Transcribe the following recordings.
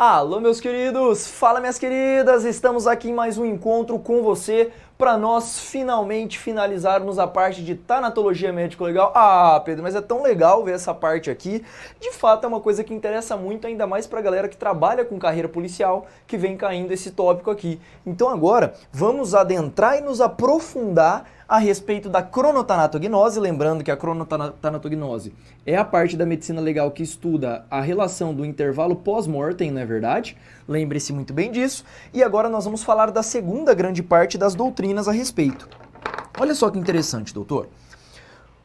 Alô, meus queridos! Fala, minhas queridas! Estamos aqui em mais um encontro com você para nós finalmente finalizarmos a parte de tanatologia médico-legal. Ah, Pedro, mas é tão legal ver essa parte aqui. De fato, é uma coisa que interessa muito, ainda mais para a galera que trabalha com carreira policial, que vem caindo esse tópico aqui. Então agora, vamos adentrar e nos aprofundar a respeito da cronotanatognose, lembrando que a cronotanatognose é a parte da medicina legal que estuda a relação do intervalo pós-mortem, não é verdade? Lembre-se muito bem disso. E agora nós vamos falar da segunda grande parte das doutrinas a respeito. Olha só que interessante, doutor.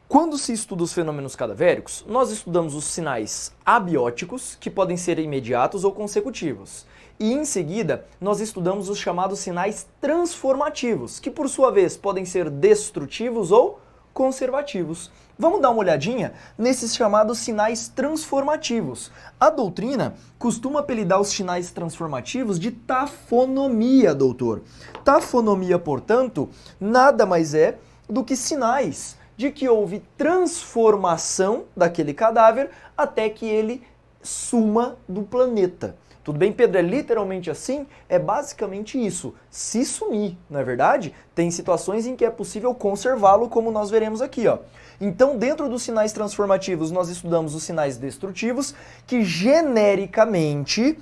Quando se estuda os fenômenos cadavéricos, nós estudamos os sinais abióticos, que podem ser imediatos ou consecutivos. E em seguida, nós estudamos os chamados sinais transformativos, que por sua vez podem ser destrutivos ou conservativos. Vamos dar uma olhadinha nesses chamados sinais transformativos. A doutrina costuma apelidar os sinais transformativos de tafonomia, doutor. Tafonomia, portanto, nada mais é do que sinais de que houve transformação daquele cadáver até que ele suma do planeta. Tudo bem, Pedro? É literalmente assim? É basicamente isso. Se sumir, não é verdade? Tem situações em que é possível conservá-lo, como nós veremos aqui, ó. Então, dentro dos sinais transformativos, nós estudamos os sinais destrutivos, que genericamente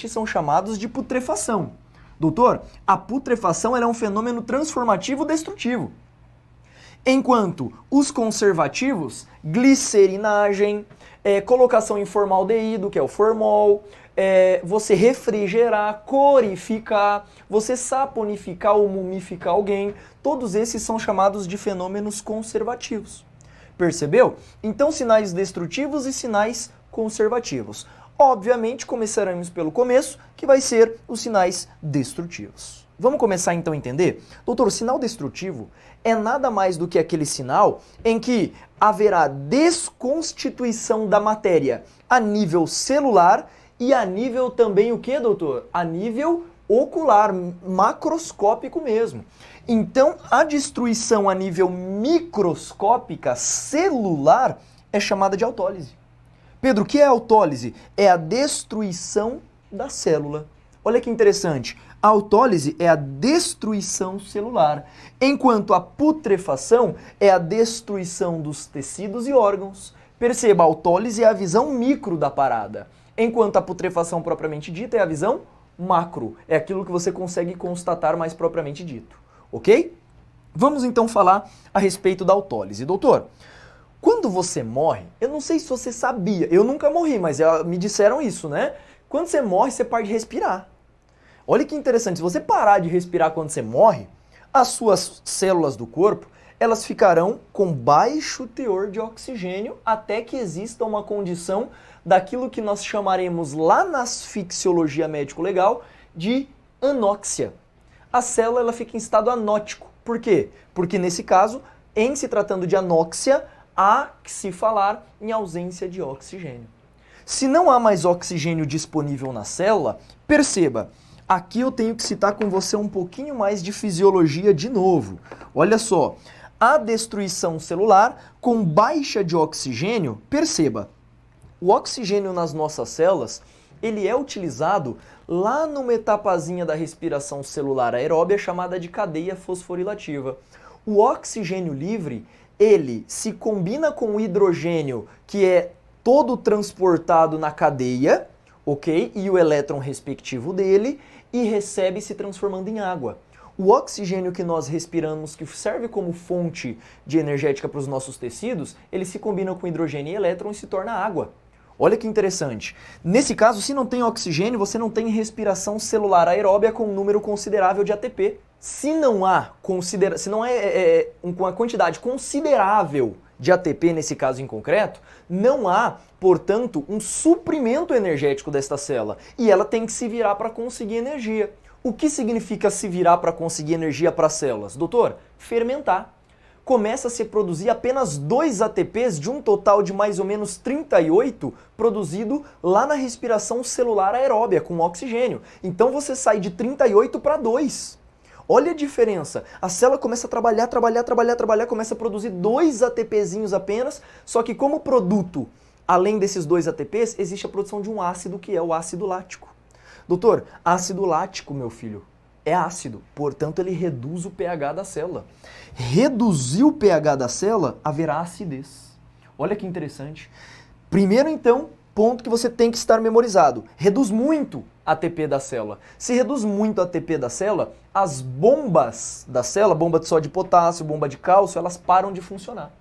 são chamados de putrefação. Doutor, a putrefação é um fenômeno transformativo destrutivo. Enquanto os conservativos, glicerinagem, colocação em formaldeído, que é o formol, você refrigerar, corificar, você saponificar ou mumificar alguém, todos esses são chamados de fenômenos conservativos. Percebeu? Então, sinais destrutivos e sinais conservativos. Obviamente, começaremos pelo começo, que vai ser os sinais destrutivos. Vamos começar então a entender? Doutor, o sinal destrutivo é nada mais do que aquele sinal em que haverá desconstituição da matéria a nível celular e a nível também o que, doutor? A nível ocular, macroscópico mesmo. Então, a destruição a nível microscópica, celular, é chamada de autólise. Pedro, o que é autólise? É a destruição da célula. Olha que interessante. A autólise é a destruição celular, enquanto a putrefação é a destruição dos tecidos e órgãos. Perceba, a autólise é a visão micro da parada, enquanto a putrefação propriamente dita é a visão macro, é aquilo que você consegue constatar mais propriamente dito, ok? Vamos então falar a respeito da autólise. Doutor, quando você morre, eu não sei se você sabia, eu nunca morri, mas me disseram isso, né? Quando você morre, você para de respirar. Olha que interessante, se você parar de respirar quando você morre, as suas células do corpo, elas ficarão com baixo teor de oxigênio até que exista uma condição daquilo que nós chamaremos lá na asfixiologia médico-legal de anóxia. A célula ela fica em estado anótico. Por quê? Porque nesse caso, em se tratando de anóxia, há que se falar em ausência de oxigênio. Se não há mais oxigênio disponível na célula, perceba, aqui eu tenho que citar com você um pouquinho mais de fisiologia de novo. Olha só, a destruição celular com baixa de oxigênio, perceba, o oxigênio nas nossas células, ele é utilizado lá numa etapazinha da respiração celular aeróbia chamada de cadeia fosforilativa. O oxigênio livre, ele se combina com o hidrogênio que é todo transportado na cadeia, ok? E o elétron respectivo dele, e recebe se transformando em água. O oxigênio que nós respiramos, que serve como fonte de energética para os nossos tecidos, ele se combina com hidrogênio e elétron e se torna água. Olha que interessante. Nesse caso, se não tem oxigênio, você não tem respiração celular aeróbia com um número considerável de ATP. Se não há uma quantidade considerável de ATP nesse caso em concreto, não há, portanto, um suprimento energético desta célula e ela tem que se virar para conseguir energia. O que significa se virar para conseguir energia para as células? Doutor, fermentar. Começa a se produzir apenas 2 ATPs de um total de mais ou menos 38 produzido lá na respiração celular aeróbia com oxigênio. Então você sai de 38 para 2. Olha a diferença. A célula começa a trabalhar, começa a produzir 2 ATPzinhos apenas, só que como produto Além desses 2 ATPs, existe a produção de um ácido que é o ácido lático. Doutor, ácido lático, meu filho, é ácido, portanto ele reduz o pH da célula. Reduzir o pH da célula, haverá acidez. Olha que interessante. Primeiro então, ponto que você tem que estar memorizado. Reduz muito a ATP da célula. Se reduz muito a ATP da célula, as bombas da célula, bomba só de potássio, bomba de cálcio, elas param de funcionar.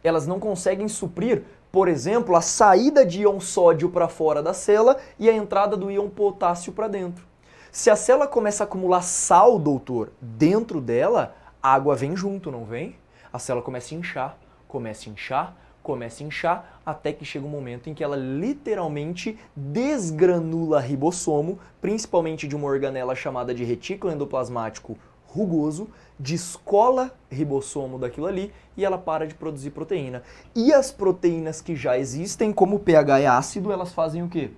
Elas não conseguem suprir, por exemplo, a saída de íon sódio para fora da célula e a entrada do íon potássio para dentro. Se a célula começa a acumular sal, doutor, dentro dela, a água vem junto, não vem? A célula começa a inchar, começa a inchar, começa a inchar, até que chega um momento em que ela literalmente desgranula ribossomo, principalmente de uma organela chamada de retículo endoplasmático rugoso, descola ribossomo daquilo ali e ela para de produzir proteína. E as proteínas que já existem, como o pH é ácido, elas fazem o quê?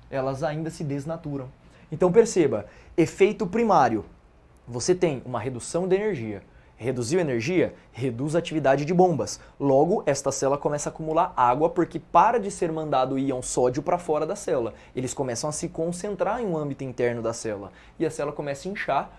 Elas ainda se desnaturam. Então perceba, efeito primário, você tem uma redução de energia. Reduziu a energia? Reduz a atividade de bombas. Logo, esta célula começa a acumular água porque para de ser mandado íon sódio para fora da célula. Eles começam a se concentrar em um âmbito interno da célula. E a célula começa a inchar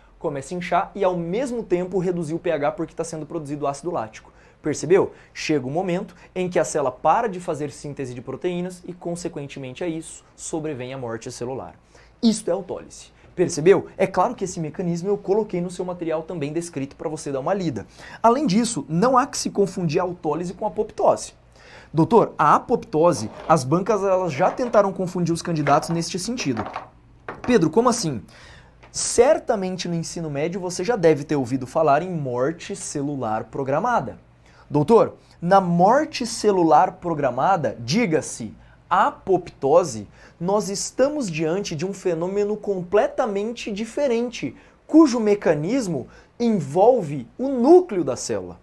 e ao mesmo tempo reduzir o pH porque está sendo produzido ácido lático. Percebeu? Chega um momento em que a célula para de fazer síntese de proteínas e, consequentemente a isso, sobrevém a morte celular. Isto é autólise. Percebeu? É claro que esse mecanismo eu coloquei no seu material também descrito para você dar uma lida. Além disso, não há que se confundir a autólise com a apoptose. Doutor, a apoptose, as bancas elas já tentaram confundir os candidatos neste sentido. Pedro, como assim? Certamente no ensino médio você já deve ter ouvido falar em morte celular programada. Doutor, na morte celular programada, diga-se, apoptose, nós estamos diante de um fenômeno completamente diferente, cujo mecanismo envolve o núcleo da célula.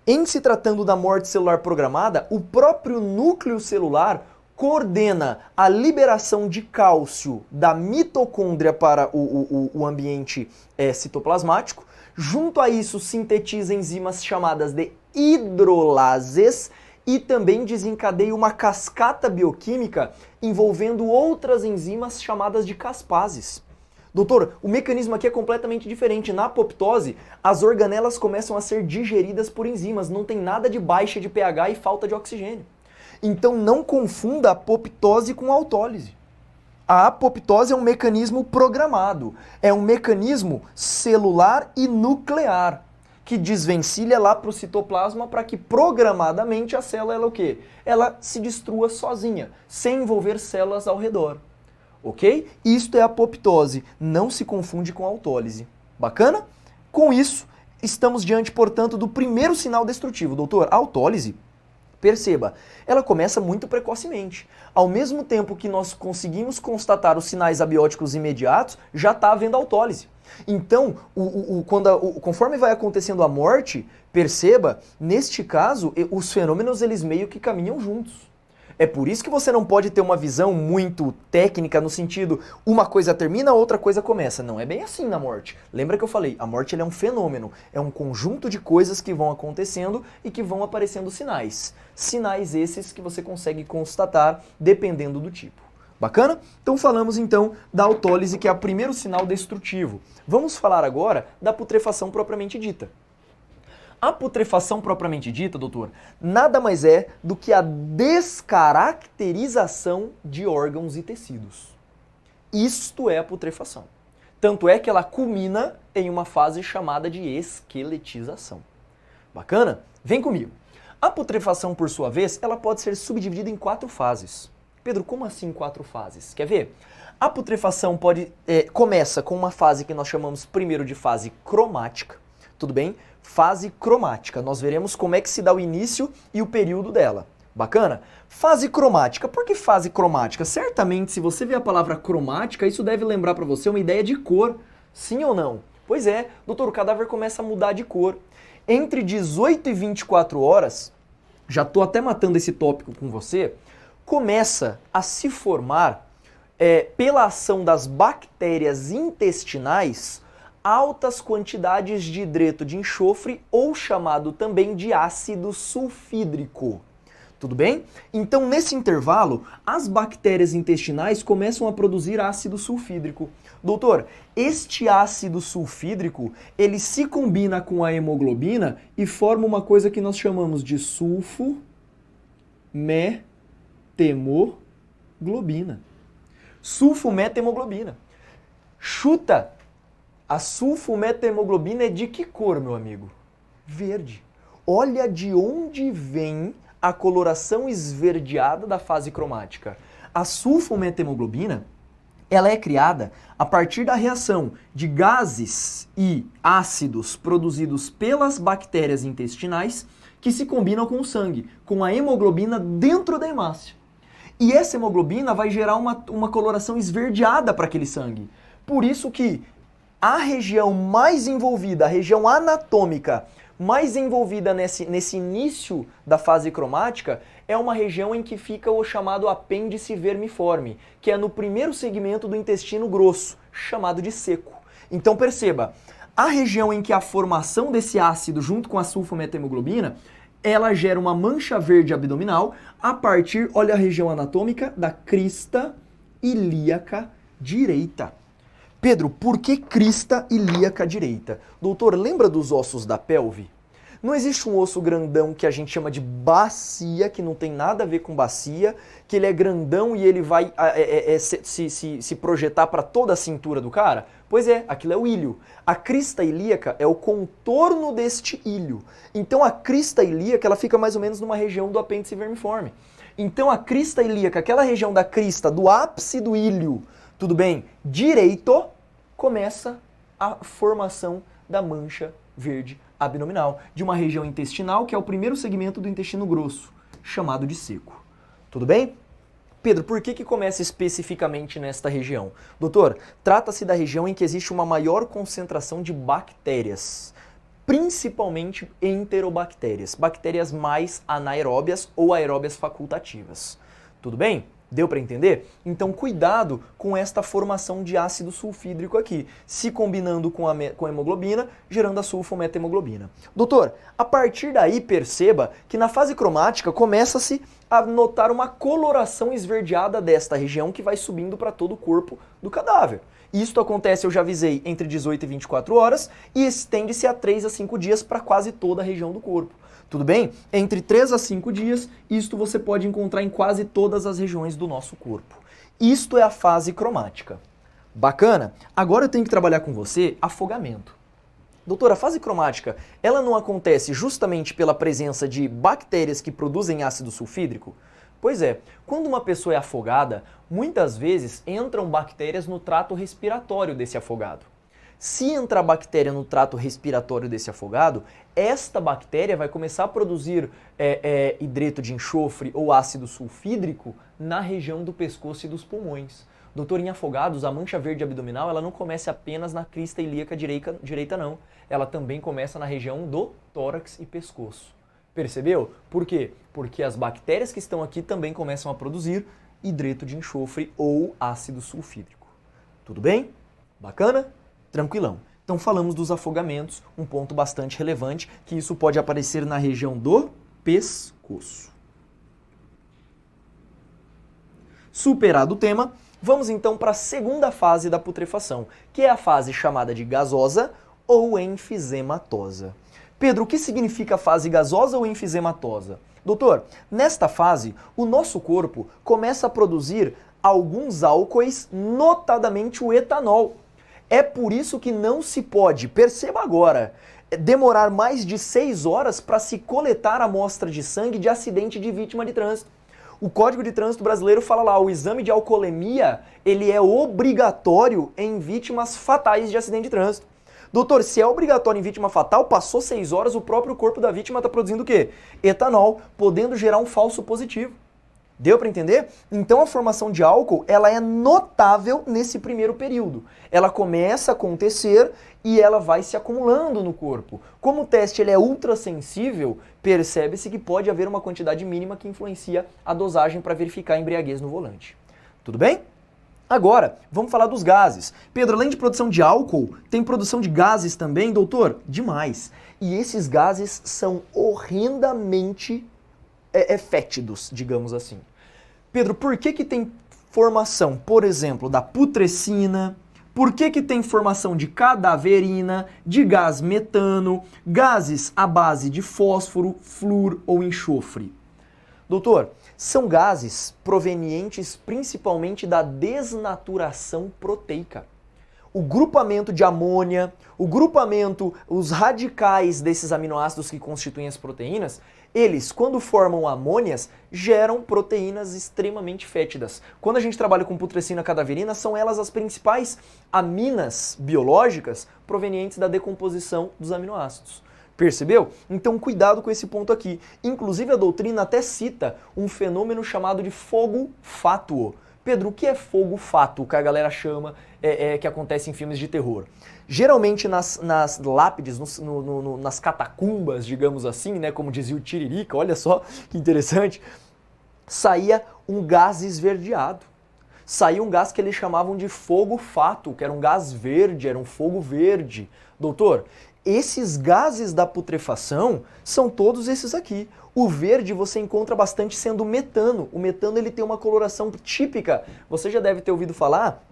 Em se tratando da morte celular programada, o próprio núcleo celular coordena a liberação de cálcio da mitocôndria para o ambiente citoplasmático. Junto a isso, sintetiza enzimas chamadas de hidrolases e também desencadeia uma cascata bioquímica envolvendo outras enzimas chamadas de caspases. Doutor, o mecanismo aqui é completamente diferente. Na apoptose, as organelas começam a ser digeridas por enzimas, não tem nada de baixa de pH e falta de oxigênio. Então não confunda a apoptose com a autólise. A apoptose é um mecanismo programado, é um mecanismo celular e nuclear, que desvencilha lá para o citoplasma para que programadamente a célula ela, o quê? Ela se destrua sozinha, sem envolver células ao redor. Ok? Isto é apoptose, não se confunde com autólise. Bacana? Com isso, estamos diante, portanto, do primeiro sinal destrutivo. Doutor, a autólise, perceba, ela começa muito precocemente. Ao mesmo tempo que nós conseguimos constatar os sinais abióticos imediatos, já está havendo autólise. Então, conforme vai acontecendo a morte, perceba, neste caso, os fenômenos eles meio que caminham juntos. É por isso que você não pode ter uma visão muito técnica no sentido, uma coisa termina, outra coisa começa. Não é bem assim na morte. Lembra que eu falei, a morte ela é um fenômeno, é um conjunto de coisas que vão acontecendo e que vão aparecendo sinais. Sinais esses que você consegue constatar dependendo do tipo. Bacana? Então falamos então da autólise, que é o primeiro sinal destrutivo. Vamos falar agora da putrefação propriamente dita. A putrefação propriamente dita, doutor, nada mais é do que a descaracterização de órgãos e tecidos. Isto é a putrefação. Tanto é que ela culmina em uma fase chamada de esqueletização. Bacana? Vem comigo. A putrefação, por sua vez, ela pode ser subdividida em 4 fases. Pedro, como assim 4 fases? Quer ver? A putrefação começa com uma fase que nós chamamos primeiro de fase cromática. Tudo bem? Fase cromática. Nós veremos como é que se dá o início e o período dela. Bacana? Fase cromática. Por que fase cromática? Certamente, se você vê a palavra cromática, isso deve lembrar para você uma ideia de cor. Sim ou não? Pois é, doutor, o cadáver começa a mudar de cor. Entre 18 e 24 horas, já estou até matando esse tópico com você, começa a se formar, pela ação das bactérias intestinais, altas quantidades de hidreto de enxofre, ou chamado também de ácido sulfídrico. Tudo bem? Então, nesse intervalo, as bactérias intestinais começam a produzir ácido sulfídrico. Doutor, este ácido sulfídrico, ele se combina com a hemoglobina e forma uma coisa que nós chamamos de sulfometemoglobina. Sulfometemoglobina. Chuta! A sulfometemoglobina é de que cor, meu amigo? Verde. Olha de onde vem a coloração esverdeada da fase cromática. A sulfometemoglobina, ela é criada a partir da reação de gases e ácidos produzidos pelas bactérias intestinais que se combinam com o sangue, com a hemoglobina dentro da hemácia. E essa hemoglobina vai gerar uma coloração esverdeada para aquele sangue. Por isso que a região mais envolvida, a região anatômica mais envolvida nesse início da fase cromática é uma região em que fica o chamado apêndice vermiforme, que é no primeiro segmento do intestino grosso, chamado de seco. Então perceba, a região em que a formação desse ácido junto com a sulfometemoglobina, ela gera uma mancha verde abdominal a partir, olha a região anatômica, da crista ilíaca direita. Pedro, por que crista ilíaca direita? Doutor, lembra dos ossos da pelve? Não existe um osso grandão que a gente chama de bacia, que não tem nada a ver com bacia, que ele é grandão e ele vai se projetar para toda a cintura do cara? Pois é, aquilo é o ilho. A crista ilíaca é o contorno deste ilho. Então a crista ilíaca ela fica mais ou menos numa região do apêndice vermiforme. Então a crista ilíaca, aquela região da crista, do ápice do ilho, tudo bem, direito, começa a formação da mancha verde abdominal, de uma região intestinal que é o primeiro segmento do intestino grosso, chamado de seco. Tudo bem? Pedro, por que começa especificamente nesta região? Doutor, trata-se da região em que existe uma maior concentração de bactérias, principalmente enterobactérias, bactérias mais anaeróbias ou aeróbias facultativas. Tudo bem? Deu para entender? Então cuidado com esta formação de ácido sulfídrico aqui, se combinando com a hemoglobina, gerando a sulfometemoglobina. Doutor, a partir daí perceba que na fase cromática começa-se a notar uma coloração esverdeada desta região que vai subindo para todo o corpo do cadáver. Isto acontece, eu já avisei, entre 18 e 24 horas e estende-se a 3 a 5 dias para quase toda a região do corpo. Tudo bem? Entre 3 a 5 dias, isto você pode encontrar em quase todas as regiões do nosso corpo. Isto é a fase cromática. Bacana? Agora eu tenho que trabalhar com você afogamento. Doutora, a fase cromática, ela não acontece justamente pela presença de bactérias que produzem ácido sulfídrico? Pois é, quando uma pessoa é afogada, muitas vezes entram bactérias no trato respiratório desse afogado. Se entrar bactéria no trato respiratório desse afogado, esta bactéria vai começar a produzir hidreto de enxofre ou ácido sulfídrico na região do pescoço e dos pulmões. Doutor, em afogados, a mancha verde abdominal ela não começa apenas na crista ilíaca direita não. Ela também começa na região do tórax e pescoço. Percebeu? Por quê? Porque as bactérias que estão aqui também começam a produzir hidreto de enxofre ou ácido sulfídrico. Tudo bem? Bacana? Tranquilão. Então falamos dos afogamentos, um ponto bastante relevante, que isso pode aparecer na região do pescoço. Superado o tema, vamos então para a segunda fase da putrefação, que é a fase chamada de gasosa ou enfisematosa. Pedro, o que significa a fase gasosa ou enfisematosa? Doutor, nesta fase, o nosso corpo começa a produzir alguns álcoois, notadamente o etanol. É por isso que não se pode, perceba agora, demorar mais de 6 horas para se coletar amostra de sangue de acidente de vítima de trânsito. O Código de Trânsito Brasileiro fala lá, o exame de alcoolemia, ele é obrigatório em vítimas fatais de acidente de trânsito. Doutor, se é obrigatório em vítima fatal, passou 6 horas, o próprio corpo da vítima está produzindo o quê? Etanol, podendo gerar um falso positivo. Deu para entender? Então a formação de álcool, ela é notável nesse primeiro período. Ela começa a acontecer e ela vai se acumulando no corpo. Como o teste ele é ultrassensível, percebe-se que pode haver uma quantidade mínima que influencia a dosagem para verificar a embriaguez no volante. Tudo bem? Agora, vamos falar dos gases. Pedro, além de produção de álcool, tem produção de gases também, doutor? Demais. E esses gases são horrendamente fétidos, digamos assim. Pedro, por que tem formação, por exemplo, da putrescina? Por que tem formação de cadaverina, de gás metano, gases à base de fósforo, flúor ou enxofre? Doutor, são gases provenientes principalmente da desnaturação proteica. O grupamento de amônia, os radicais desses aminoácidos que constituem as proteínas, eles, quando formam amônias, geram proteínas extremamente fétidas. Quando a gente trabalha com putrescina cadaverina, são elas as principais aminas biológicas provenientes da decomposição dos aminoácidos. Percebeu? Então cuidado com esse ponto aqui. Inclusive a doutrina até cita um fenômeno chamado de fogo fátuo. Pedro, o que é fogo fátuo, que a galera chama, que acontece em filmes de terror? Geralmente nas lápides, nas catacumbas, digamos assim, né, como dizia o Tiririca, olha só que interessante, saía um gás esverdeado. Saía um gás que eles chamavam de fogo fátuo, que era um gás verde, era um fogo verde. Doutor, esses gases da putrefação são todos esses aqui. O verde você encontra bastante sendo o metano. O metano ele tem uma coloração típica. Você já deve ter ouvido falar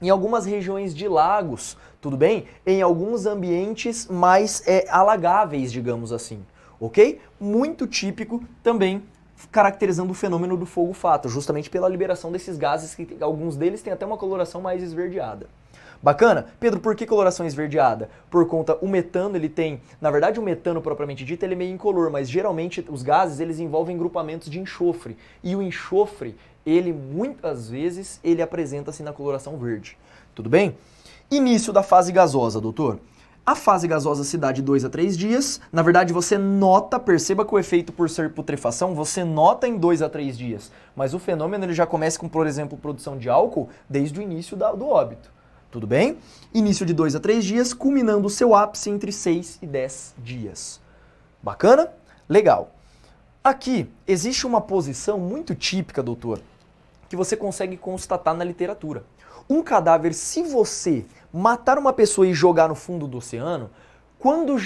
em algumas regiões de lagos, tudo bem? Em alguns ambientes mais alagáveis, digamos assim, ok? Muito típico também, caracterizando o fenômeno do fogo fátuo, justamente pela liberação desses gases, que alguns deles têm até uma coloração mais esverdeada. Bacana? Pedro, por que coloração esverdeada? Por conta, o metano, ele tem, na verdade o metano propriamente dito, ele é meio incolor, mas geralmente os gases, eles envolvem grupamentos de enxofre, e o enxofre, ele muitas vezes, ele apresenta-se na coloração verde. Tudo bem? Início da fase gasosa, doutor. A fase gasosa se dá de 2 a 3 dias. Na verdade, você nota, perceba que o efeito por ser putrefação, você nota em 2 a 3 dias. Mas o fenômeno ele já começa com, por exemplo, produção de álcool desde o início do óbito. Tudo bem? Início de 2 a 3 dias, culminando o seu ápice entre 6 e 10 dias. Bacana? Legal. Aqui existe uma posição muito típica, doutor, que você consegue constatar na literatura. Um cadáver, se você matar uma pessoa e jogar no fundo do oceano, quando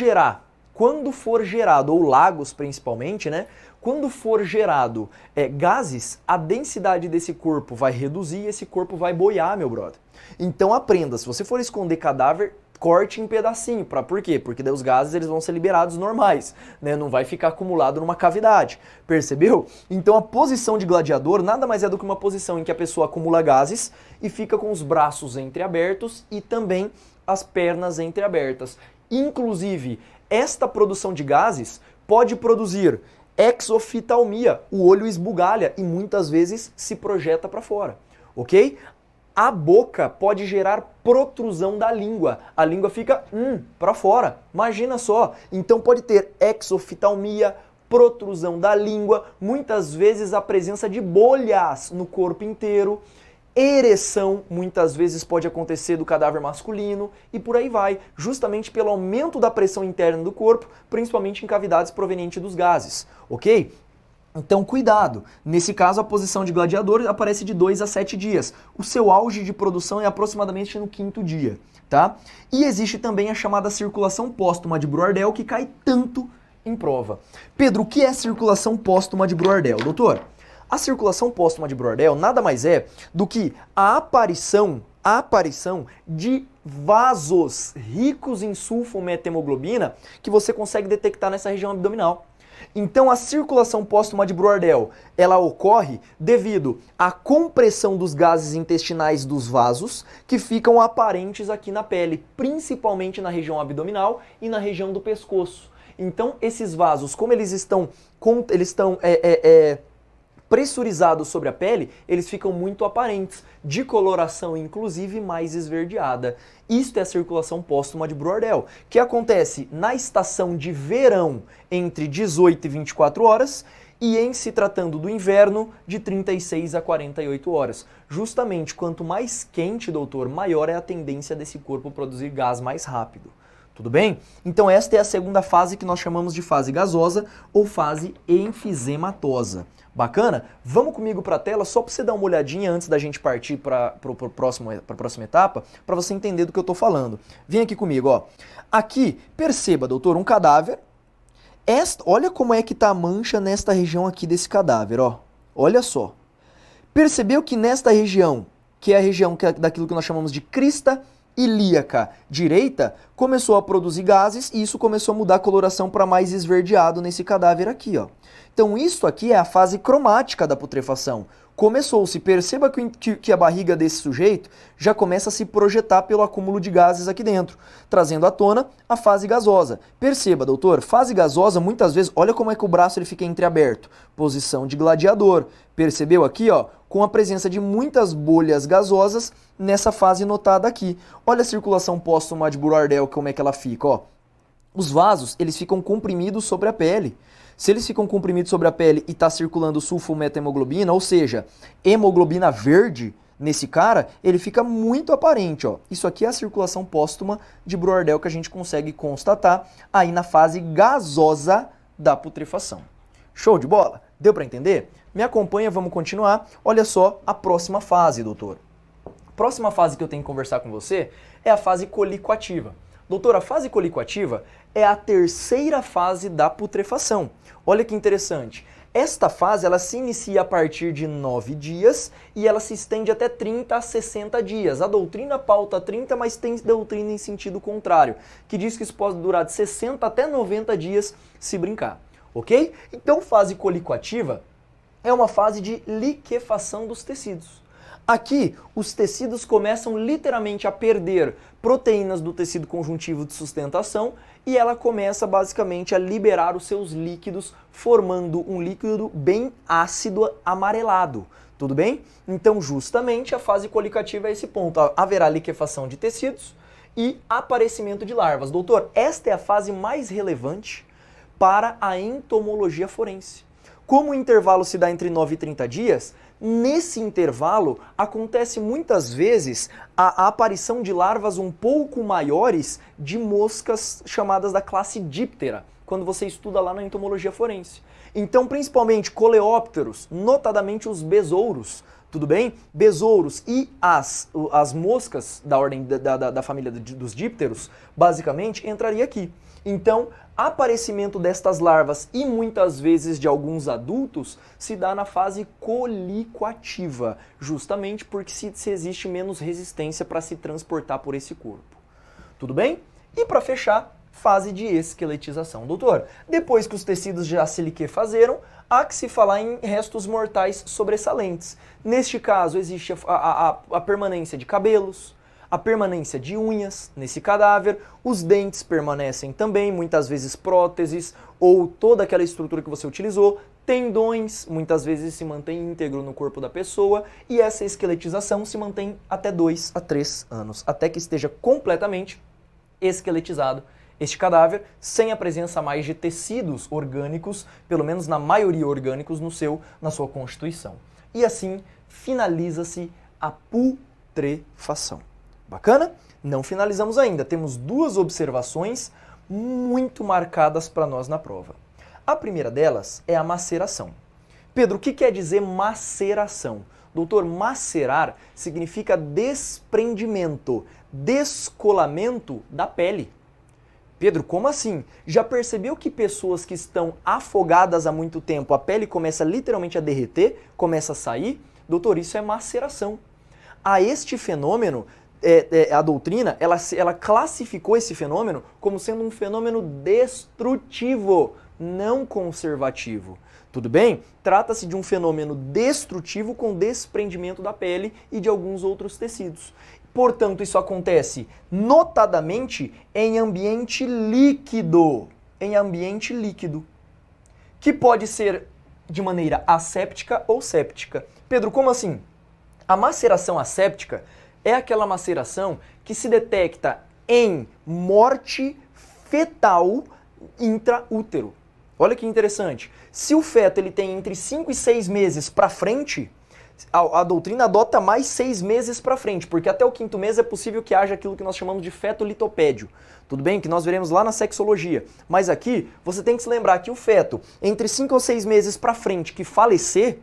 for gerado, ou lagos principalmente, né? Quando for gerado gases, a densidade desse corpo vai reduzir e esse corpo vai boiar, meu brother. Então aprenda, se você for esconder cadáver, corte em pedacinho. Por quê? Porque daí os gases eles vão ser liberados normais, né? Não vai ficar acumulado numa cavidade. Percebeu? Então a posição de gladiador nada mais é do que uma posição em que a pessoa acumula gases e fica com os braços entreabertos e também as pernas entreabertas. Inclusive, esta produção de gases pode produzir exoftalmia, o olho esbugalha e muitas vezes se projeta para fora, ok? A boca pode gerar protrusão da língua. A língua fica para fora. Imagina só. Então pode ter exoftalmia, protrusão da língua, muitas vezes a presença de bolhas no corpo inteiro. Ereção, muitas vezes pode acontecer do cadáver masculino e por aí vai, justamente pelo aumento da pressão interna do corpo, principalmente em cavidades provenientes dos gases, ok? Então, cuidado. Nesse caso, a posição de gladiador aparece de 2 a 7 dias. O seu auge de produção é aproximadamente no 5º dia, tá? E existe também a chamada circulação póstuma de Bruardel, que cai tanto em prova. Pedro, o que é circulação póstuma de Bruardel? Doutor, a circulação póstuma de Bruardel nada mais é do que a aparição de vasos ricos em sulfo-methemoglobina que você consegue detectar nessa região abdominal. Então a circulação póstuma de Bruardel, ela ocorre devido à compressão dos gases intestinais dos vasos que ficam aparentes aqui na pele, principalmente na região abdominal e na região do pescoço. Então esses vasos, como eles estão pressurizados sobre a pele, eles ficam muito aparentes, de coloração inclusive mais esverdeada. Isto é a circulação póstuma de Bruardel, que acontece na estação de verão entre 18 e 24 horas e em se tratando do inverno de 36 a 48 horas. Justamente quanto mais quente, doutor, maior é a tendência desse corpo produzir gás mais rápido. Tudo bem? Então esta é a segunda fase que nós chamamos de fase gasosa ou fase enfisematosa. Bacana? Vamos comigo para a tela só para você dar uma olhadinha antes da gente partir para a próxima etapa, para você entender do que eu estou falando. Vem aqui comigo, ó. Aqui, perceba, doutor, um cadáver. Olha como é que tá a mancha nesta região aqui desse cadáver, ó. Olha só. Percebeu que nesta região, que é a região daquilo que nós chamamos de crista ilíaca direita, começou a produzir gases e isso começou a mudar a coloração para mais esverdeado nesse cadáver aqui, ó. Então isso aqui é a fase cromática da putrefação. Começou-se, perceba que a barriga desse sujeito já começa a se projetar pelo acúmulo de gases aqui dentro, trazendo à tona a fase gasosa. Perceba, doutor, fase gasosa muitas vezes, olha como é que o braço ele fica entreaberto, posição de gladiador. Percebeu aqui, ó, com a presença de muitas bolhas gasosas nessa fase notada aqui. Olha a circulação póstuma de Burardel, como é que ela fica, ó. Os vasos, eles ficam comprimidos sobre a pele. Se eles ficam comprimidos sobre a pele e está circulando sulfometahemoglobina, ou seja, hemoglobina verde nesse cara, ele fica muito aparente, ó. Isso aqui é a circulação póstuma de Burardel que a gente consegue constatar aí na fase gasosa da putrefação. Show de bola? Deu para entender? Me acompanha, vamos continuar. Olha só a próxima fase, doutor. Próxima fase que eu tenho que conversar com você é a fase colicoativa. Doutor, a fase colicoativa é a terceira fase da putrefação. Olha que interessante. Esta fase ela se inicia a partir de 9 dias e ela se estende até 30 a 60 dias. A doutrina pauta 30, mas tem doutrina em sentido contrário, que diz que isso pode durar de 60 até 90 dias se brincar. Ok? Então, fase colicoativa é uma fase de liquefação dos tecidos. Aqui, os tecidos começam literalmente a perder proteínas do tecido conjuntivo de sustentação e ela começa basicamente a liberar os seus líquidos, formando um líquido bem ácido amarelado. Tudo bem? Então, justamente, a fase colicoativa é esse ponto. Haverá liquefação de tecidos e aparecimento de larvas. Doutor, esta é a fase mais relevante para a entomologia forense. Como o intervalo se dá entre 9 e 30 dias, nesse intervalo acontece muitas vezes a aparição de larvas um pouco maiores de moscas chamadas da classe Diptera, quando você estuda lá na entomologia forense. Então, principalmente coleópteros, notadamente os besouros, tudo bem? Besouros e as moscas da ordem da família dos dípteros, basicamente, entraria aqui. Então, aparecimento destas larvas e muitas vezes de alguns adultos se dá na fase colicoativa, justamente porque se existe menos resistência para se transportar por esse corpo. Tudo bem? E para fechar, fase de esqueletização. Doutor, depois que os tecidos já se liquefazeram, há que se falar em restos mortais sobressalentes. Neste caso, existe a permanência de cabelos, a permanência de unhas nesse cadáver, os dentes permanecem também, muitas vezes próteses ou toda aquela estrutura que você utilizou, tendões muitas vezes se mantém íntegro no corpo da pessoa e essa esqueletização se mantém até 2 a 3 anos, até que esteja completamente esqueletizado este cadáver, sem a presença mais de tecidos orgânicos, pelo menos na maioria orgânicos, na sua constituição. E assim finaliza-se a putrefação. Bacana? Não finalizamos ainda, temos duas observações muito marcadas para nós na prova. A primeira delas é a maceração. Pedro, o que quer dizer maceração? Doutor, macerar significa desprendimento, descolamento da pele. Pedro, como assim? Já percebeu que pessoas que estão afogadas há muito tempo, a pele começa literalmente a derreter, começa a sair? Doutor, isso é maceração. A este fenômeno, a doutrina, ela classificou esse fenômeno como sendo um fenômeno destrutivo, não conservativo. Tudo bem? Trata-se de um fenômeno destrutivo com desprendimento da pele e de alguns outros tecidos. Portanto, isso acontece notadamente em ambiente líquido. Em ambiente líquido. Que pode ser de maneira asséptica ou séptica. Pedro, como assim? A maceração asséptica é aquela maceração que se detecta em morte fetal intraútero. Olha que interessante. Se o feto ele tem entre 5 e 6 meses para frente, a doutrina adota mais 6 meses para frente, porque até o 5º mês é possível que haja aquilo que nós chamamos de feto litopédio. Tudo bem? Que nós veremos lá na sexologia. Mas aqui, você tem que se lembrar que o feto, entre 5 ou 6 meses para frente que falecer,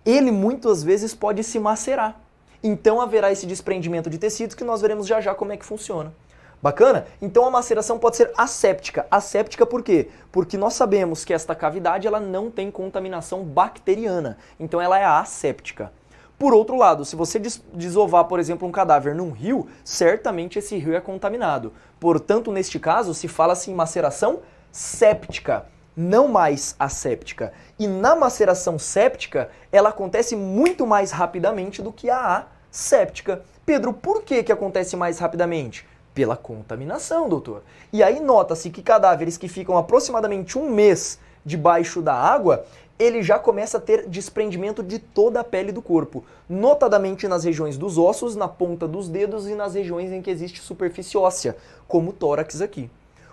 ele muitas vezes pode se macerar. Então haverá esse desprendimento de tecidos que nós veremos já já como é que funciona. Bacana? Então a maceração pode ser asséptica. Asséptica por quê? Porque nós sabemos que esta cavidade ela não tem contaminação bacteriana. Então ela é asséptica. Por outro lado, se você desovar, por exemplo, um cadáver num rio, certamente esse rio é contaminado. Portanto, neste caso, se fala-se em maceração séptica, não mais asséptica. E na maceração séptica, ela acontece muito mais rapidamente do que a asséptica. Pedro, por que acontece mais rapidamente? Pela contaminação, doutor. E aí nota-se que cadáveres que ficam aproximadamente um mês debaixo da água, ele já começa a ter desprendimento de toda a pele do corpo, notadamente nas regiões dos ossos, na ponta dos dedos e nas regiões em que existe superfície óssea, como o tórax aqui.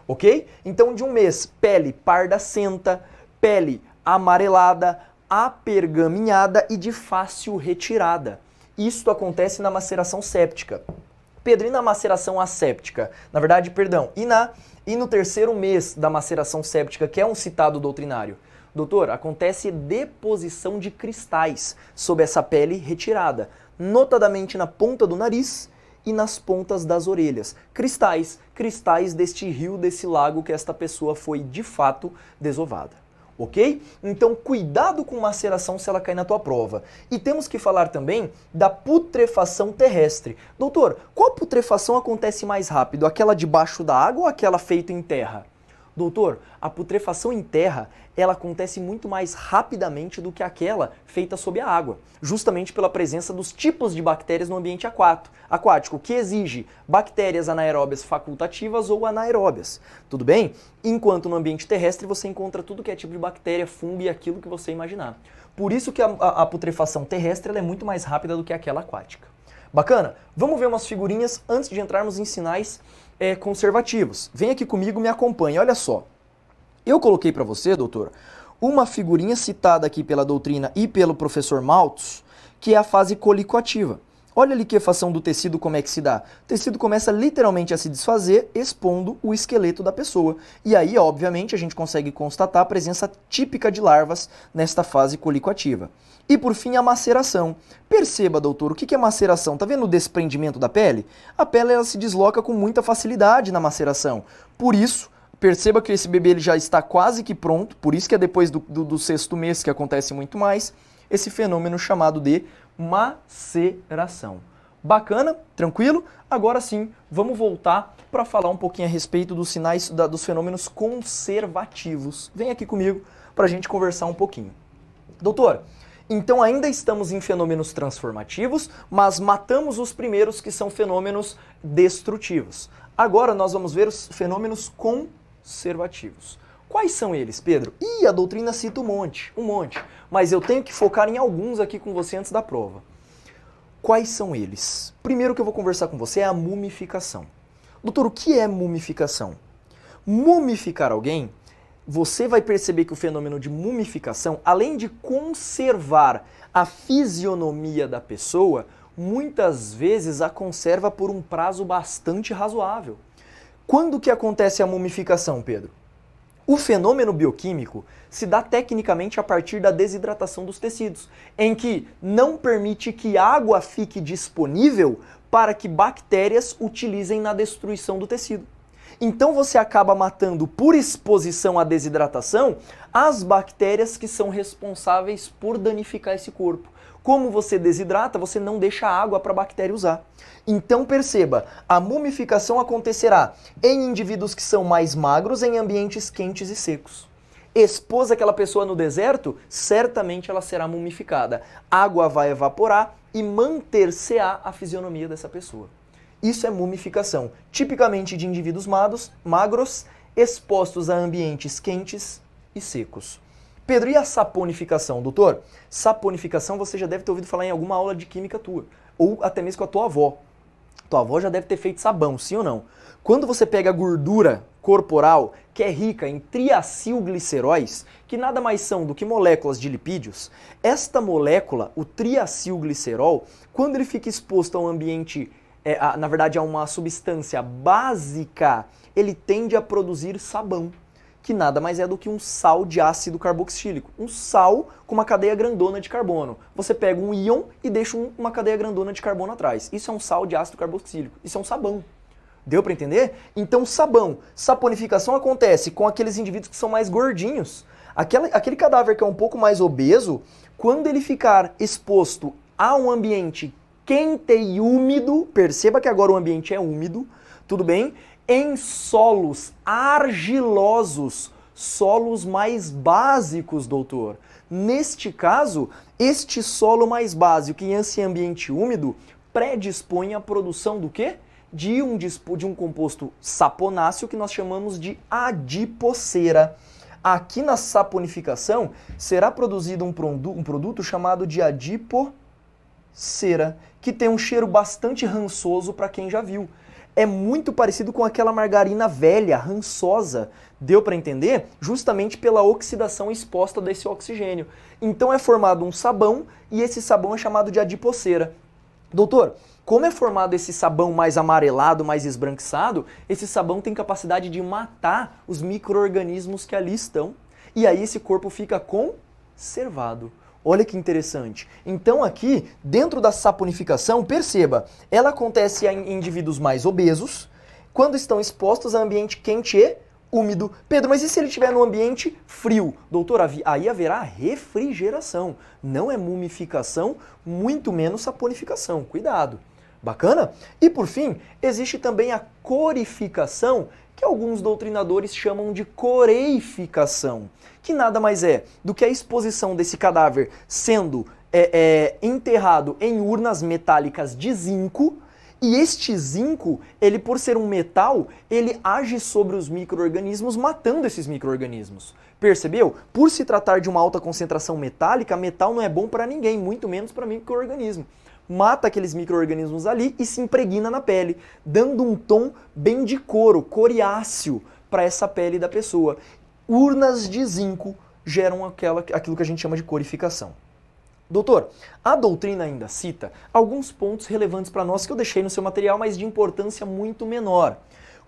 Ok? Então, de um mês, pele pardacenta, pele amarelada, apergaminhada e de fácil retirada. Isto acontece na maceração séptica. Pedro, e na maceração asséptica? Na verdade, perdão, e no terceiro mês da maceração séptica, que é um citado doutrinário? Doutor, acontece deposição de cristais sob essa pele retirada, notadamente na ponta do nariz e nas pontas das orelhas. Cristais deste rio, desse lago que esta pessoa foi de fato desovada. Ok? Então, cuidado com maceração se ela cair na tua prova. E temos que falar também da putrefação terrestre. Doutor, qual putrefação acontece mais rápido? Aquela debaixo da água ou aquela feita em terra? Doutor, a putrefação em terra, ela acontece muito mais rapidamente do que aquela feita sob a água, justamente pela presença dos tipos de bactérias no ambiente aquático, que exige bactérias anaeróbias facultativas ou anaeróbias, tudo bem? Enquanto no ambiente terrestre você encontra tudo que é tipo de bactéria, fungo e aquilo que você imaginar. Por isso que a putrefação terrestre ela é muito mais rápida do que aquela aquática. Bacana? Vamos ver umas figurinhas antes de entrarmos em sinais conservativos. Vem aqui comigo, me acompanhe. Olha só. Eu coloquei para você, doutor, uma figurinha citada aqui pela doutrina e pelo professor Malthus, que é a fase colicoativa. Olha a liquefação do tecido, como é que se dá. O tecido começa literalmente a se desfazer, expondo o esqueleto da pessoa. E aí, obviamente, a gente consegue constatar a presença típica de larvas nesta fase colicoativa. E por fim, a maceração. Perceba, doutor, o que é maceração? Tá vendo o desprendimento da pele? A pele ela se desloca com muita facilidade na maceração. Por isso, perceba que esse bebê ele já está quase que pronto, por isso que é depois do sexto mês que acontece muito mais, esse fenômeno chamado de maceração. Bacana? Tranquilo? Agora sim, vamos voltar para falar um pouquinho a respeito dos sinais, dos fenômenos conservativos. Vem aqui comigo para a gente conversar um pouquinho. Doutor, então ainda estamos em fenômenos transformativos, mas matamos os primeiros que são fenômenos destrutivos. Agora nós vamos ver os fenômenos conservativos. Quais são eles, Pedro? A doutrina cita um monte, mas eu tenho que focar em alguns aqui com você antes da prova. Quais são eles? Primeiro que eu vou conversar com você é a mumificação. Doutor, o que é mumificação? Mumificar alguém, você vai perceber que o fenômeno de mumificação, além de conservar a fisionomia da pessoa, muitas vezes a conserva por um prazo bastante razoável. Quando que acontece a mumificação, Pedro? O fenômeno bioquímico se dá tecnicamente a partir da desidratação dos tecidos, em que não permite que água fique disponível para que bactérias utilizem na destruição do tecido. Então você acaba matando por exposição à desidratação as bactérias que são responsáveis por danificar esse corpo. Como você desidrata, você não deixa água para a bactéria usar. Então perceba, a mumificação acontecerá em indivíduos que são mais magros em ambientes quentes e secos. Expôs aquela pessoa no deserto, certamente ela será mumificada. Água vai evaporar e manter-se-á a fisionomia dessa pessoa. Isso é mumificação, tipicamente de indivíduos magros, expostos a ambientes quentes e secos. Pedro, e a saponificação, doutor? Saponificação você já deve ter ouvido falar em alguma aula de química tua, ou até mesmo com a tua avó. Tua avó já deve ter feito sabão, sim ou não? Quando você pega a gordura corporal, que é rica em triacilgliceróis, que nada mais são do que moléculas de lipídios, esta molécula, o triacilglicerol, quando ele fica exposto a um ambiente, na verdade a uma substância básica, ele tende a produzir sabão, que nada mais é do que um sal de ácido carboxílico. Um sal com uma cadeia grandona de carbono. Você pega um íon e deixa uma cadeia grandona de carbono atrás. Isso é um sal de ácido carboxílico. Isso é um sabão. Deu para entender? Então, sabão. Saponificação acontece com aqueles indivíduos que são mais gordinhos. Aquele cadáver que é um pouco mais obeso, quando ele ficar exposto a um ambiente quente e úmido, perceba que agora o ambiente é úmido, tudo bem? Em solos argilosos, solos mais básicos, doutor. Neste caso, este solo mais básico em esse ambiente úmido predispõe à produção do quê? De um composto saponáceo que nós chamamos de adipocera. Aqui na saponificação será produzido um produto chamado de adipocera, que tem um cheiro bastante rançoso para quem já viu. É muito parecido com aquela margarina velha, rançosa. Deu para entender? Justamente pela oxidação exposta desse oxigênio. Então é formado um sabão e esse sabão é chamado de adipocera. Doutor, como é formado esse sabão mais amarelado, mais esbranquiçado, esse sabão tem capacidade de matar os micro-organismos que ali estão. E aí esse corpo fica conservado. Olha que interessante. Então aqui, dentro da saponificação, perceba, ela acontece em indivíduos mais obesos, quando estão expostos a ambiente quente e úmido. Pedro, mas e se ele estiver no ambiente frio? Doutor, aí haverá refrigeração. Não é mumificação, muito menos saponificação. Cuidado. Bacana? E por fim, existe também a corificação, que alguns doutrinadores chamam de coreificação, que nada mais é do que a exposição desse cadáver sendo enterrado em urnas metálicas de zinco, e este zinco, ele por ser um metal, ele age sobre os micro-organismos, matando esses micro-organismos. Percebeu? Por se tratar de uma alta concentração metálica, metal não é bom para ninguém, muito menos para micro-organismo. Mata aqueles micro-organismos ali e se impregna na pele, dando um tom bem de couro, coriáceo, para essa pele da pessoa. Urnas de zinco geram aquilo que a gente chama de corificação. Doutor, a doutrina ainda cita alguns pontos relevantes para nós que eu deixei no seu material, mas de importância muito menor.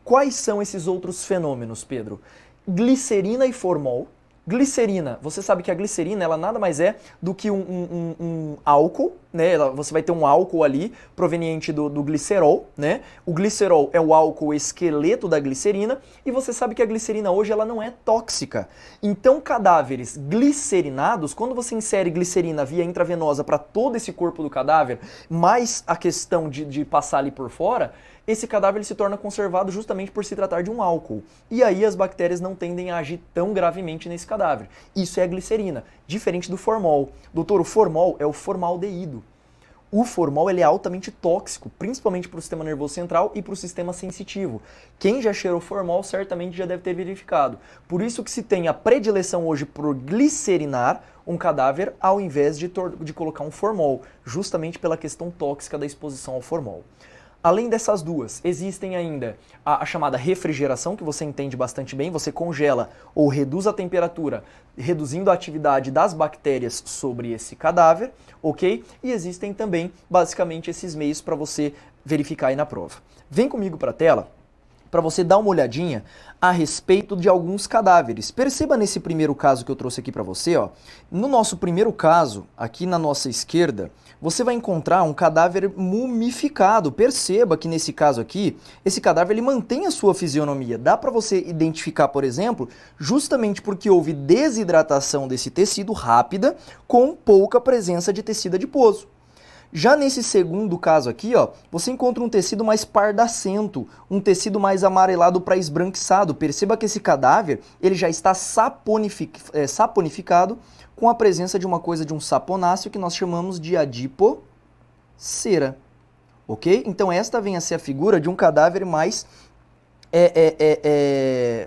Quais são esses outros fenômenos, Pedro? Glicerina e formol. Glicerina, você sabe que a glicerina ela nada mais é do que um álcool, né? Você vai ter um álcool ali proveniente do glicerol, né? O glicerol é o álcool esqueleto da glicerina e você sabe que a glicerina hoje ela não é tóxica. Então cadáveres glicerinados, quando você insere glicerina via intravenosa para todo esse corpo do cadáver, mais a questão de passar ali por fora, esse cadáver ele se torna conservado justamente por se tratar de um álcool. E aí as bactérias não tendem a agir tão gravemente nesse cadáver. Isso é a glicerina, diferente do formol. Doutor, o formol é o formaldeído. O formol ele é altamente tóxico, principalmente para o sistema nervoso central e para o sistema sensitivo. Quem já cheirou formol certamente já deve ter verificado. Por isso que se tem a predileção hoje por glicerinar um cadáver ao invés de colocar um formol, justamente pela questão tóxica da exposição ao formol. Além dessas duas, existem ainda a chamada refrigeração, que você entende bastante bem, você congela ou reduz a temperatura, reduzindo a atividade das bactérias sobre esse cadáver, ok? E existem também, basicamente, esses meios para você verificar aí na prova. Vem comigo para a tela para você dar uma olhadinha a respeito de alguns cadáveres. Perceba nesse primeiro caso que eu trouxe aqui para você, ó. No nosso primeiro caso, aqui na nossa esquerda, você vai encontrar um cadáver mumificado. Perceba que nesse caso aqui, esse cadáver ele mantém a sua fisionomia. Dá para você identificar, por exemplo, justamente porque houve desidratação desse tecido rápida com pouca presença de tecido adiposo. Já nesse segundo caso aqui, ó, você encontra um tecido mais pardacento, um tecido mais amarelado para esbranquiçado. Perceba que esse cadáver ele já está saponificado com a presença de uma coisa de um saponáceo que nós chamamos de adipocera. Ok? Então esta vem a ser a figura de um cadáver mais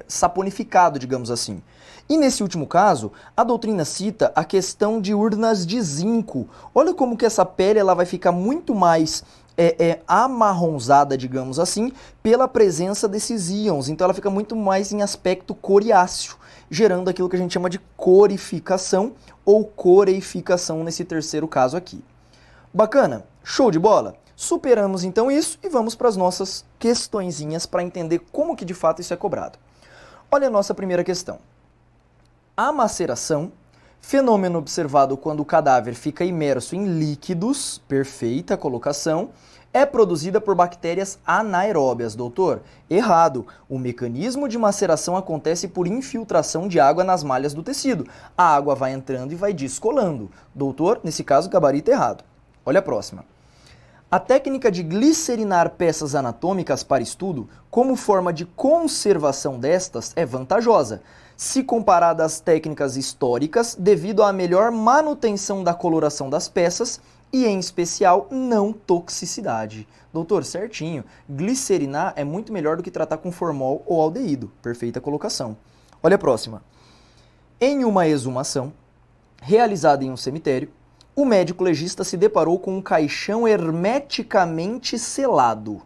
saponificado, digamos assim. E nesse último caso, a doutrina cita a questão de urnas de zinco. Olha como que essa pele ela vai ficar muito mais amarronzada, digamos assim, pela presença desses íons. Então ela fica muito mais em aspecto coriáceo, gerando aquilo que a gente chama de corificação ou coreificação nesse terceiro caso aqui. Bacana? Show de bola? Superamos então isso e vamos para as nossas questõezinhas para entender como que de fato isso é cobrado. Olha a nossa primeira questão. A maceração, fenômeno observado quando o cadáver fica imerso em líquidos, perfeita colocação, É produzida por bactérias anaeróbias, doutor. Errado. O mecanismo de maceração acontece por infiltração de água nas malhas do tecido. A água vai entrando e vai descolando. Doutor, nesse caso, gabarito errado. Olha a próxima. A técnica de glicerinar peças anatômicas para estudo, como forma de conservação destas, é vantajosa, se comparada às técnicas históricas, devido à melhor manutenção da coloração das peças e, em especial, não toxicidade. Doutor, certinho. Glicerinar é muito melhor do que tratar com formol ou aldeído. Perfeita colocação. Olha a próxima. Em uma exumação, realizada em um cemitério, o médico legista se deparou com um caixão hermeticamente selado.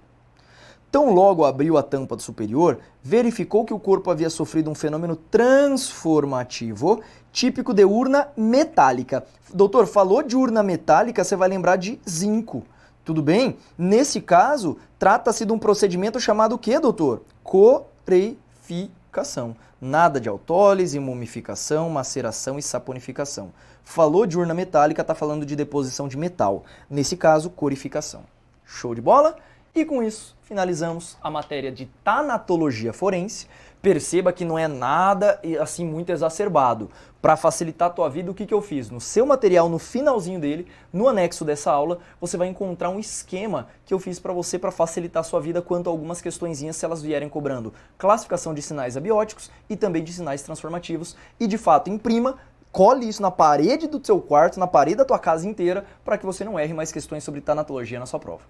Tão logo abriu a tampa superior, verificou que o corpo havia sofrido um fenômeno transformativo, típico de urna metálica. Doutor, falou de urna metálica, você vai lembrar de zinco. Tudo bem? Nesse caso, trata-se de um procedimento chamado o quê, doutor? Corificação. Nada de autólise, mumificação, maceração e saponificação. Falou de urna metálica, está falando de deposição de metal. Nesse caso, corificação. Show de bola? E com isso, finalizamos a matéria de tanatologia forense. Perceba que não é nada assim muito exacerbado. Para facilitar a tua vida, o que eu fiz? No seu material, no finalzinho dele, no anexo dessa aula, você vai encontrar um esquema que eu fiz para você para facilitar a sua vida quanto a algumas questõezinhas se elas vierem cobrando classificação de sinais abióticos e também de sinais transformativos. E de fato, imprima, cole isso na parede do seu quarto, na parede da tua casa inteira, para que você não erre mais questões sobre tanatologia na sua prova.